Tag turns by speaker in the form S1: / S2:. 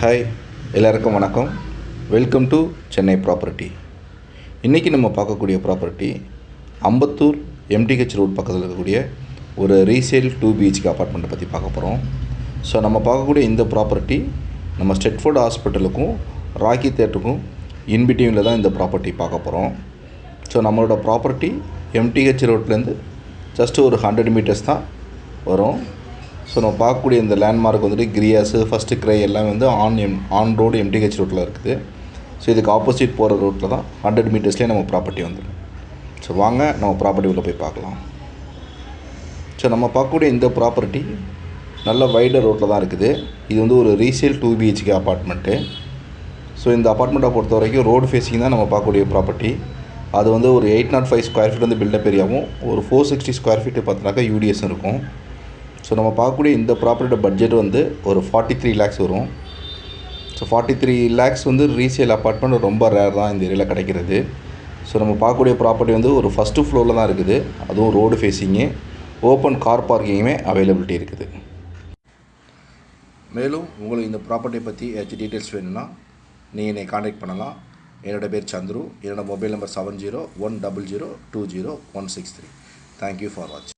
S1: Hi, எல்லாருக்கும் வணக்கம். Welcome to Chennai property. இன்றைக்கி நம்ம பார்க்கக்கூடிய ப்ராப்பர்ட்டி அம்பத்தூர் எம்டிஹெச் ரோட் பக்கத்தில் இருக்கக்கூடிய ஒரு ரீசேல் 2 BHK அப்பார்ட்மெண்ட்டை பற்றி பார்க்க போகிறோம். ஸோ நம்ம பார்க்கக்கூடிய இந்த ப்ராப்பர்ட்டி நம்ம ஸ்டெட்ஃபோர்ட் ஹாஸ்பிட்டலுக்கும் ராக்கி தேட்டருக்கும் இன்பிட்வீனில் தான் இந்த ப்ராப்பர்ட்டி பார்க்க போகிறோம். ஸோ நம்மளோட ப்ராப்பர்ட்டி எம்டிஹெச் ரோட்லேருந்து ஜஸ்ட் ஒரு 100 மீட்டர்ஸ் தான் வரும். ஸோ நம்ம பார்க்கக்கூடிய இந்த லேண்ட்மார்க் வந்துட்டு கிரியாஸு ஃபஸ்ட்டு கிரை எல்லாம் வந்து ஆன் ரோடு எம்டிஹெச் ரோட்டில் இருக்குது. ஸோ இதுக்கு ஆப்போசிட் போகிற ரோட்டில் தான் 100 மீட்டர்ஸ்லேயே நம்ம ப்ராப்பர்ட்டி வந்துடும். ஸோ வாங்க நம்ம ப்ராப்பர்ட்டி உள்ளே போய் பார்க்கலாம். ஸோ நம்ம பார்க்கக்கூடிய இந்த ப்ராப்பர்ட்டி நல்ல வைடர் ரோட்டில் தான் இருக்குது. இது வந்து ஒரு ரீசேல் 2 BHK அப்பார்ட்மெண்ட்டு. ஸோ இந்த அப்பார்ட்மெண்ட்டை பொறுத்த வரைக்கும் ரோடு ஃபேஸிங் தான் நம்ம பார்க்கக்கூடிய ப்ராப்பர்ட்டி. அது வந்து ஒரு 805 ஸ்கொயர் ஃபீட் வந்து பில்டப் ஏரியாவும் ஒரு 460 ஸ்கொயர் ஃபீட்டு பார்த்தினாக்கா யூடிஎஸ் இருக்கும். ஸோ நம்ம பார்க்கக்கூடிய இந்த ப்ராப்பர்ட்டியோட பட்ஜெட் வந்து ஒரு 43 lakhs வரும். ஸோ 43 lakhs வந்து ரீசேல் அப்பார்ட்மெண்ட் ரொம்ப ரேர் தான் இந்த ஏரியாவில் கிடைக்கிறது. ஸோ நம்ம பார்க்கக்கூடிய ப்ராப்பர்ட்டி வந்து ஒரு ஃபஸ்ட்டு ஃப்ளோரில் தான் இருக்குது. அதுவும் ரோடு ஃபேஸிங்கு, ஓப்பன் கார் பார்க்கிங்குமே அவைலபிலிட்டி இருக்குது. மேலும் உங்களுக்கு இந்த ப்ராப்பர்ட்டியை பற்றி ஏதாச்சும் டீட்டெயில்ஸ் வேணும்னா நீங்கள் என்னை காண்டாக்ட் பண்ணலாம். என்னோடய பேர் சந்துரு. என்னோடய மொபைல் நம்பர் 7010020163. தேங்க்யூ ஃபார் வாட்சிங்.